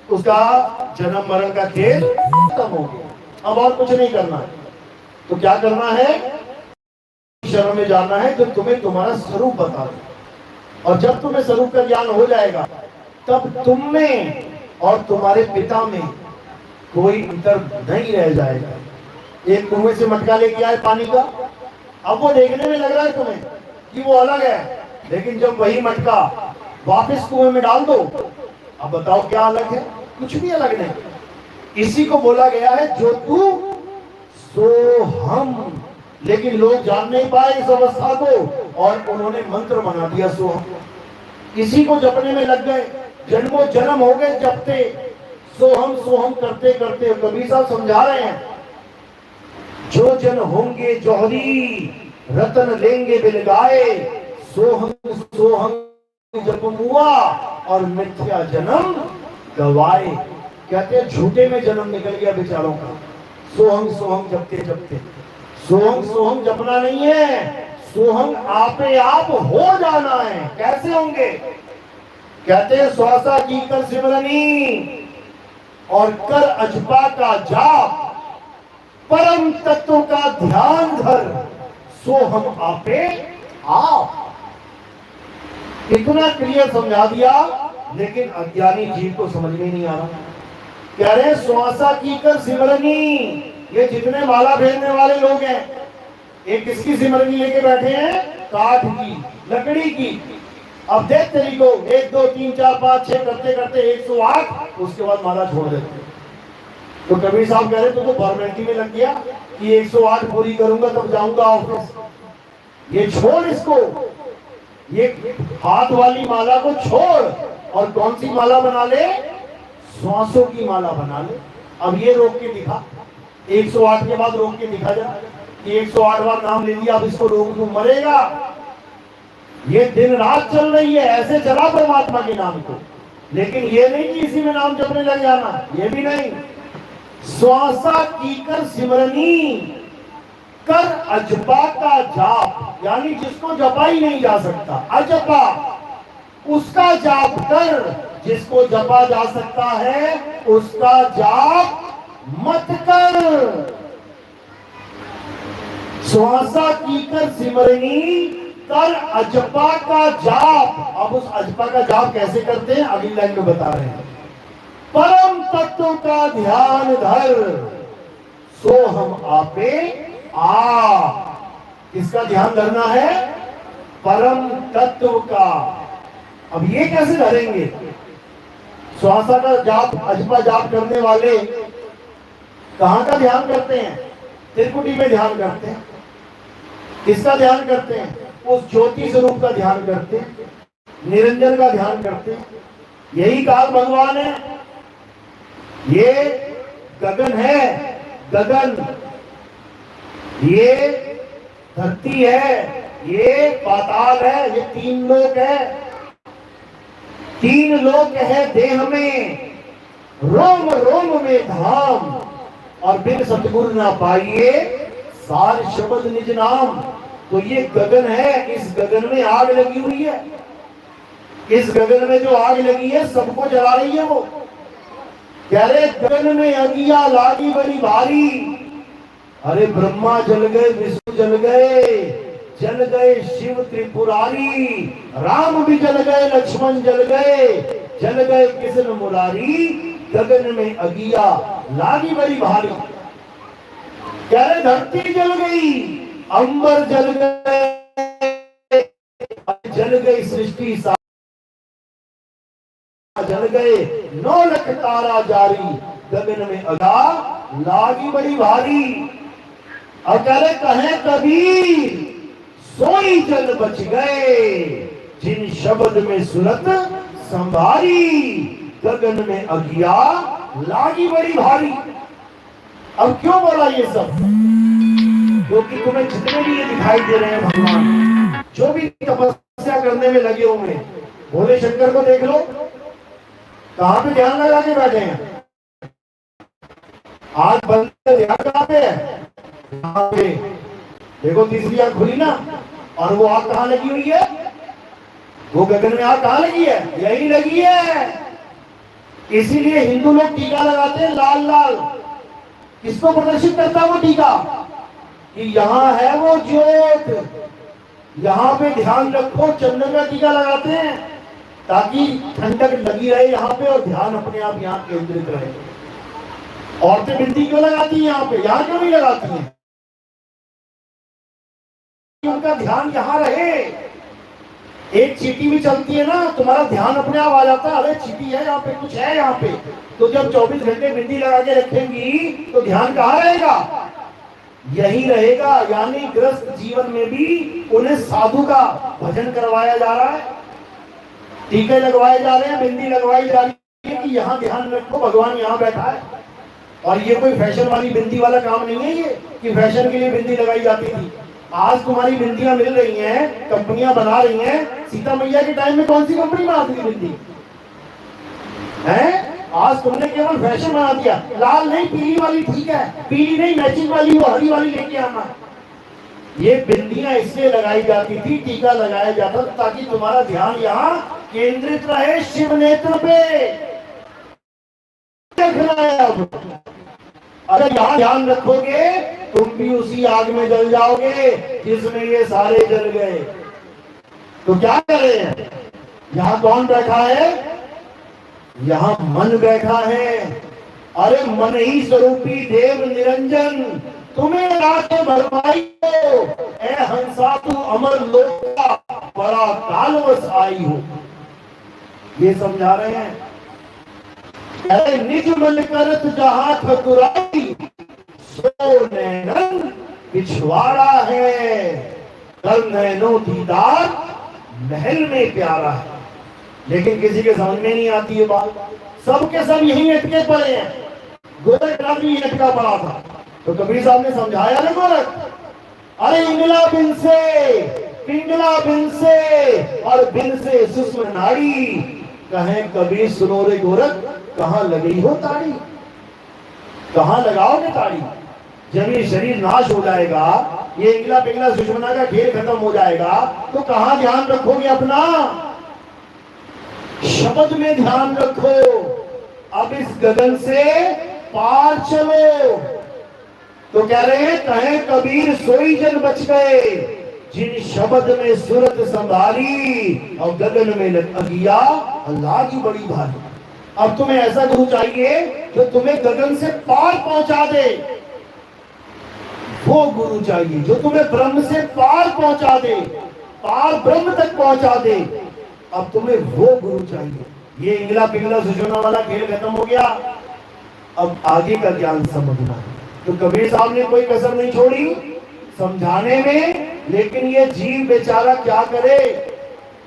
उसका जन्म मरण का खेल खत्म हो गया। अब और कुछ नहीं करना है। तो क्या करना है? शरण में जाना है जो तुम्हें तुम्हारा स्वरूप बता दे। और जब तुम्हें स्वरूप का ज्ञान हो जाएगा, तब तुम में और तुम्हारे पिता में कोई अंतर नहीं रह जाएगा। एक कुएं से मटका लेके आए पानी का, अब वो देखने में लग रहा है तुम्हें कि वो अलग है, लेकिन जब वही मटका वापस कुएं में डाल दो, अब बताओ क्या अलग है? कुछ भी अलग नहीं। इसी को बोला गया है जो तू सो हम। लेकिन लोग जान नहीं पाए इस अवस्था को, और उन्होंने मंत्र बना दिया सो हम। इसी को जपने में लग गए, जन्मों जन्म हो गए जपते, सोहम करते करते। कबीर साहब समझा रहे हैं, जो जन होंगे जौहरी रतन लेंगे बिलगाए, सोहम जप मुआ और मिथ्या जन्म गवाए। कहते हैं झूठे में जन्म निकल गया बेचारों का, सोहम जपते जपते। सोहम जपना नहीं है, सोहम आपे आप हो जाना है। कैसे होंगे? कहते हैं श्वासा की कर सिमरनी और कर अजपा का जाप, परम तत्व का ध्यान धर, सोहम आपे आप। इतना क्लियर समझा दिया, लेकिन अज्ञानी जीव को समझ में नहीं आ रहा। कह रहे श्वासा की कर सिमरनी, ये जितने माला फेरने वाले लोग हैं, एक किसकी सिमरनी लेके बैठे हैं? काठ की, लकड़ी की। अब देख तेरी को 1 2 3 4 5 6 करते करते 108, उसके बाद माला छोड़ देते। तो कबीर साहब कह रहे तो फॉर्मेलिटी में लग गया कि 108 पूरी करूंगा तब जाऊंगा ऑफिस। ये छोड़, इसको ये हाथ वाली माला को छोड़ और कौन सी माला बना ले? श्वासों की माला बना ले। अब ये रोक के दिखा, 108 के बाद रोक के दिखा जा कि 108 बार नाम ले लिया, अब इसको रोक दूं, मरेगा। ये दिन रात चल रही है, ऐसे चला परमात्मा के नाम को। लेकिन ये नहीं कि इसी में नाम जपने लग जाना, ये भी नहीं। श्वासा की कर सिमरनी, कर अजपा का जाप, यानी जिसको जपा ही नहीं जा सकता, अजपा, उसका जाप कर। जिसको जपा जा सकता है उसका जाप मत कर। श्वासा की कर सिमरनी, कर अजपा का जाप। अब उस अजपा का जाप कैसे करते हैं, अगली लाइन में बता रहे हैं। परम तत्व का ध्यान धर, सो हम आपे आ। किसका ध्यान धरना है? परम तत्व का। अब ये कैसे धरेंगे? श्वासा का जाप, अजपा जाप करने वाले कहां का ध्यान करते हैं? त्रिकुटी में ध्यान करते हैं। किसका ध्यान करते हैं? उस ज्योति स्वरूप का ध्यान करते हैं, निरंजन का ध्यान करते हैं। यही काल भगवान है। ये गगन है, गगन, ये धरती है, ये पाताल है, ये 3 लोक है। 3 लोक है देह में, रोम रोम में धाम। और बिन सतगुरु ना पाइए सार शब्द निज नाम। तो ये गगन है, इस गगन में आग लगी हुई है। इस गगन में जो आग लगी है सबको जला रही है वो। कह रहे गगन में अगिया लागी बड़ी भारी। अरे ब्रह्मा जल गए, विष्णु जल गए शिव त्रिपुरारी, राम भी जल गए, लक्ष्मण जल गए कृष्ण मुरारी। गगन में अगिया लागी बड़ी भारी। कह रहे धरती जल गई, अंबर जल गई सृष्टि जल गए, 9 लाख तारा जारी। गगन में अगा लागी बड़ी भारी। और कह रहे कहे कबीर सोई जन बच गए, जिन शब्द में सुरत संभारी। गगन में अगिया लागी बड़ी भारी। अब क्यों बोला ये सब? क्योंकि तुम्हें जितने भी ये दिखाई दे रहे हैं भगवान, जो भी तपस्या करने में लगे होंगे, भोले शंकर को देख लो, कहां पे ध्यान लगा के बैठे हैं। आज बंद ध्यान कहां पे है? यहाँ पे देखो, तीसरी आंख खुली ना, और वो आग कहां लगी हुई है? वो गगन में आग कहां लगी है? यही लगी है। इसीलिए हिंदू लोग टीका लगाते हैं लाल लाल। किसको प्रदर्शित करता है वो टीका? कि यहाँ है वो ज्योत, यहाँ पे ध्यान रखो। चंदन का टीका लगाते हैं ताकि ठंडक लगी रहे यहाँ पे और ध्यान अपने आप यहाँ केंद्रित रहे। औरतें बिंदी क्यों लगाती हैं यहाँ पे? यहाँ क्यों नहीं लगाती हैं? उनका ध्यान यहाँ रहे। एक चींटी भी चलती है ना, तुम्हारा ध्यान अपने आप आ जाता है, अरे चींटी है यहाँ पे, कुछ है यहाँ पे। तो जब 24 घंटे बिंदी लगा के रखेंगी तो ध्यान कहाँ रहेगा? यही रहेगा। यानी ग्रस्त जीवन में भी उन्हें साधु का भजन करवाया जा रहा है, टीके लगवाए जा रहे हैं, बिंदी लगवाई जा रही है कि यहाँ ध्यान रखो, भगवान यहाँ बैठा है। और ये कोई फैशन वाली बिंदी वाला काम नहीं है ये कि फैशन के लिए बिंदी लगाई जाती थी। आज तुम्हारी बिंदियां मिल रही हैं, कंपनियां बना रही हैं। सीता मैया के टाइम में कौन सी कंपनी बनाती थी बिंदी? है? आज तुमने केवल फैशन बना दिया। लाल नहीं, पीली वाली ठीक है, पीली नहीं मैचिंग वाली, वो हरी वाली लेके आना। ये बिंदियां इसलिए लगाई जाती थी, टीका लगाया जाता था ताकि तुम्हारा ध्यान यहाँ केंद्रित रहे शिव नेत्र पे। अगर यहाँ ध्यान रखोगे तुम भी उसी आग में जल जाओगे जिसमें ये सारे जल गए। तो क्या कर रहे हैं? यहाँ कौन बैठा है? यहाँ मन बैठा है। अरे मन ही स्वरूपी देव निरंजन, तुम्हें रातें भरमाई हो, ए हंसा तू अमर लोक का बड़ा कालवश आई हो। ये समझा रहे हैं। अरे निज मन करत जहां ठकुराई, सो नैनन पिछवाड़ा है, कल नैनो दीदार महल में प्यारा है। लेकिन किसी के समझ में नहीं आती है बात। सबके सब यही अटके पड़े हैं। गोरखनाथ भी अटका पड़ा था, तो कबीर साहब ने समझाया ना गोरख, अरे इंगला बिन से, पिंगला बिन से, और बिन से सुषम नाड़ी। कहे कबीर सुनो रे गोरख, कहां लगी हो ताड़ी? कहां लगाओगे ताड़ी? जब ये शरीर नाश हो जाएगा, ये इंगला पिंगला सुषमना का खेल खत्म हो जाएगा, तो कहां ध्यान रखोगे अपना? शब्द में ध्यान रखो। अब इस गगन से पार चलो। तो कह रहे हैं कहे कबीर सोई जन बच गए, जिन शब्द में सूरत संभाली, और गगन में अगिया अल्लाह की बड़ी भारी। अब तुम्हें ऐसा गुरु चाहिए जो तुम्हें गगन से पार पहुंचा दे। वो गुरु चाहिए जो तुम्हें ब्रह्म से पार पहुंचा दे, पार ब्रह्म तक पहुंचा दे। अब तुम्हें वो गुरु चाहिए। ये इंगला पिंगला सुषमना वाला खेल खत्म हो गया। अब आगे का ज्ञान समझना है। तो कबीर साहब ने कोई कसर नहीं छोड़ी समझाने में, लेकिन ये जीव बेचारा क्या करे?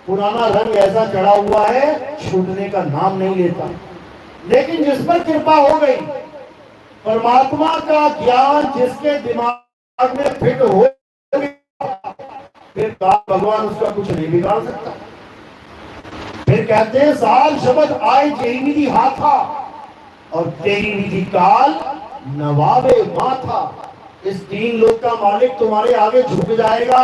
पुराना रंग ऐसा चढ़ा हुआ है, छूटने का नाम नहीं लेता। लेकिन जिस पर कृपा हो गई, परमात्मा का ज्ञान जिसके दिमाग में फिट हो गया, फिर भगवान उसका कुछ नहीं बिगाड़ सकता। फिर कहते हैं साल शब्द आए जेई विधि हाथा, और तेरी विधि काल नवाबे माथा, इस तीन लोक का मालिक तुम्हारे आगे झुक जाएगा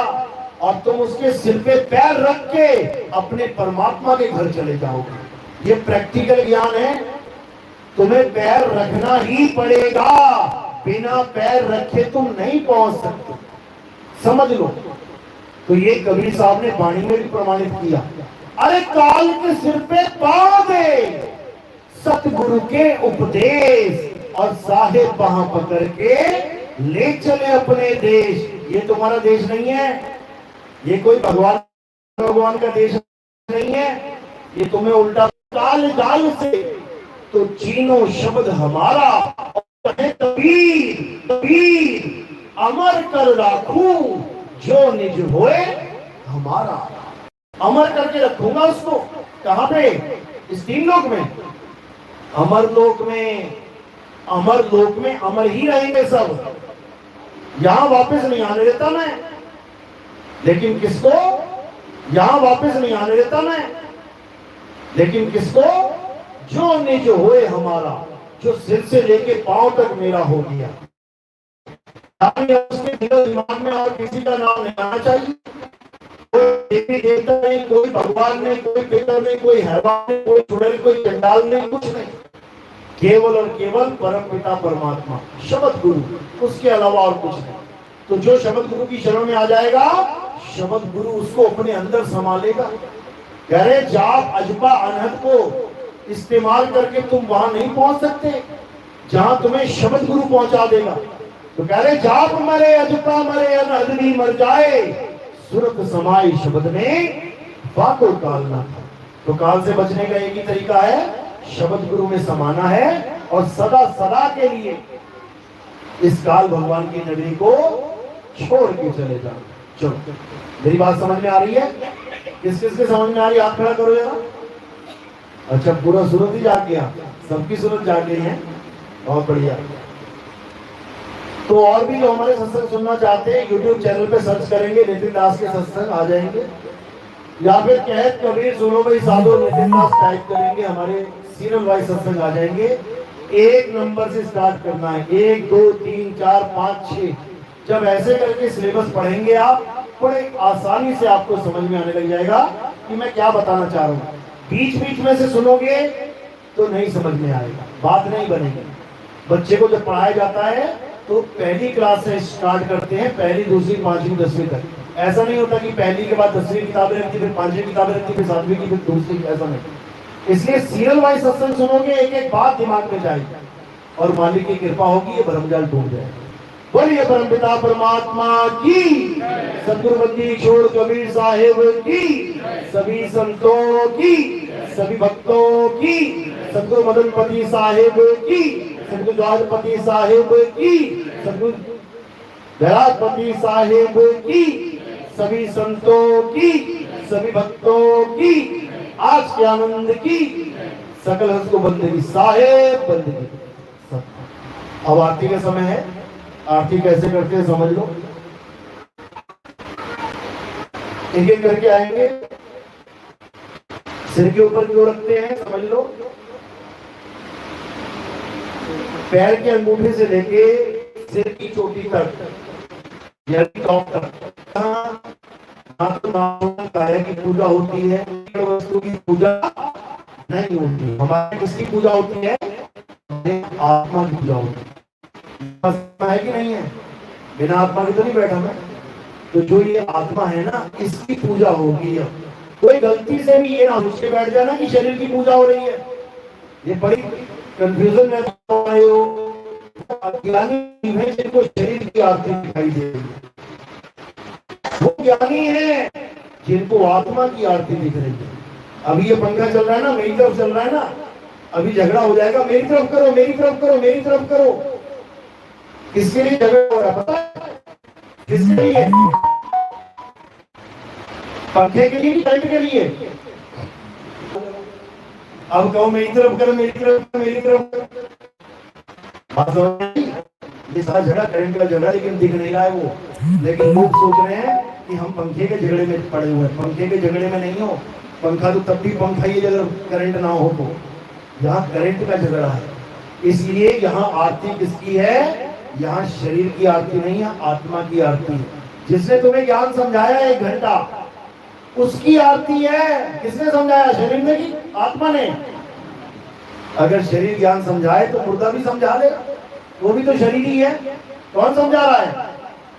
और तुम उसके सिर पे पैर रख के अपने परमात्मा के घर चले जाओगे। ये प्रैक्टिकल ज्ञान है। तुम्हें पैर रखना ही पड़ेगा, बिना पैर रखे तुम नहीं पहुंच सकते, समझ लो। तो ये कबीर साहब ने वाणी में भी प्रमाणित किया। अरे काल के सिर पे पाँव दे, सतगुरु के उपदेश और साहेब वहां पकड़ के ले चले अपने देश। ये तुम्हारा देश नहीं है, ये कोई भगवान का देश नहीं है, ये तुम्हें उल्टा काल जाल से तो चीनो शब्द हमारा, कबीर कबीर अमर कर राखू जो निज होए हमारा। अमर करके रखूंगा उसको। कहां पे? इस तीन लोक में, अमर लोक में। अमर लोक में अमर ही रहेंगे सब, यहां वापस नहीं आने देता मैं। लेकिन किसको? यहां वापस नहीं आने देता मैं, लेकिन किसको? जो निज होए हमारा, जो सिर से लेके पांव तक मेरा हो गया। उसके दिलो दिमाग में और किसी का नाम नहीं आना चाहिए। कोई देवी देवता नहीं, कोई भगवान नहीं, कोई पितर नहीं, कोई हैवान नहीं, कोई चुड़ैल, कोई चंडाल नहीं, कुछ नहीं। केवल और केवल परम पिता परमात्मा शब्द गुरु, उसके अलावा और कुछ नहीं। तो जो शब्द गुरु की शरण में आ जाएगा, शब्द गुरु उसको अपने अंदर संभालेगा। कह रहे जाप अजबा अनहद को इस्तेमाल करके तुम वहां नहीं पहुंच सकते जहां तुम्हें शब्द गुरु पहुंचा देगा। तो कह रहे जाप मरे अजपा मरे अनहद भी मर जाए, सुरत समाई शब्द में वाको काल ना था। तो काल से बचने का एक ही तरीका है, शब्द गुरु में समाना है और सदा सदा के लिए इस काल भगवान की नगरी को छोड़ के चले जाओ। चलो, मेरी बात समझ में आ रही है? किस किस के समझ में आ रही है? आप खड़ा करो जरा। अच्छा, पूरा सूरत ही जाग गया, सबकी सूरत जाग गई है, बहुत बढ़िया। तो और भी जो हमारे सत्संग सुनना चाहते हैं, यूट्यूब चैनल पे सर्च करेंगे नितिन दास के सत्संग आ जाएंगे, या फिर कहत कबीर सुनो भाई साधो नितिन दास टाइप करेंगे, हमारे सीरियल वाइज सत्संग आ जाएंगे। एक नंबर से स्टार्ट करना है, 1 2 3 4 5 6। जब ऐसे करके सिलेबस पढ़ेंगे आप, बड़े आसानी से आपको समझ में आने लग जाएगा कि मैं क्या बताना चाह रहा हूँ। बीच बीच में से सुनोगे तो नहीं समझ में आएगा, बात नहीं बनेगी। बच्चे को जब पढ़ाया जाता है तो पहली क्लास से स्टार्ट करते हैं, पहली दूसरी पांचवी 10वीं तक। ऐसा नहीं होता कि पहली के बाद 10वीं किताबें रखती, फिर 5वीं किताबें रखती, फिर 7वीं की, फिर दूसरी, ऐसा नहीं। इसलिए सीरियल वाइज सत्संग सुनोगे, एक एक बात दिमाग में जाएगी और मालिक की कृपा होगी, ये भ्रमजाल टूट जाएगा। बोलिए परमपिता परमात्मा की, सतगुरुबंदी छोड़ कबीर साहेब की, सभी संतों की, सभी भक्तों की, सतगुरु मदनपति साहेब की, सतगुरु द्वारपति साहेब की, सतगुरु दयापति साहेब की, सभी संतों की, सभी भक्तों की, आज के आनंद की, सकल हंस को बंदगी साहेब बंदगी। अब आरती का समय है। आरती कैसे करते हैं समझ लो। एक एक करके आएंगे, सिर के ऊपर क्यों रखते हैं समझ लो। पैर के अंगूठे से लेके सिर की चोटी तक, यानी टॉप तक, काया की पूजा होती है, वस्तु की पूजा नहीं होती। हमारे किसकी पूजा होती है? आत्मा की पूजा होती है। है कि नहीं है? बिना आत्मा के तो नहीं बैठा मैं। तो जो ये आत्मा है ना, इसकी पूजा होगी। कोई गलती से भी ये ना सोच के बैठ जाना कि शरीर की पूजा हो रही है। ये बड़ी कंफ्यूजन में आए हो। अज्ञानी है जिनको शरीर की आरती दिखाई दे रही है, वो ज्ञानी है जिनको आत्मा की आरती दिख रही है। अभी ये पंखा चल रहा है ना, मेरी तरफ चल रहा है ना, अभी झगड़ा हो जाएगा, मेरी तरफ करो, मेरी तरफ करो, मेरी तरफ करो। किसके लिए झगड़ा हो रहा है पता है? किसके लिए? पंखे के लिए कि करंट के लिए? अब कहो मेरी तरफ करो, मेरी तरफ करो, मेरी तरफ करो। ये सारा झगड़ा करंट का झगड़ा, लेकिन दिख नहीं रहा है वो। लेकिन लोग सोच रहे हैं कि हम पंखे के झगड़े में पड़े हुए हैं। पंखे के झगड़े में नहीं हो, पंखा तो तब भी पंखा ही अगर करंट ना हो तो। यहाँ करंट का झगड़ा है। इसलिए यहाँ आरती किसकी है? यहाँ शरीर की आरती नहीं है, आत्मा की आरती है। जिसने तुम्हें ज्ञान समझाया 1 घंटा, उसकी आरती है। किसने समझाया? शरीर ने कि आत्मा ने? अगर शरीर ज्ञान समझाए तो मुर्दा भी समझा देगा, वो भी तो शरीर ही है। कौन समझा रहा है?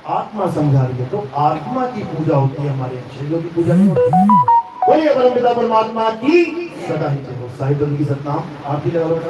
आत्मा समझा रही है। तो आत्मा की पूजा होती है, हमारे शरीरों की पूजा नहीं होती। बोलिए परमपिता परमात्मा की सदा ही जय हो। साहित्य की सतनाम आरती लगा लो।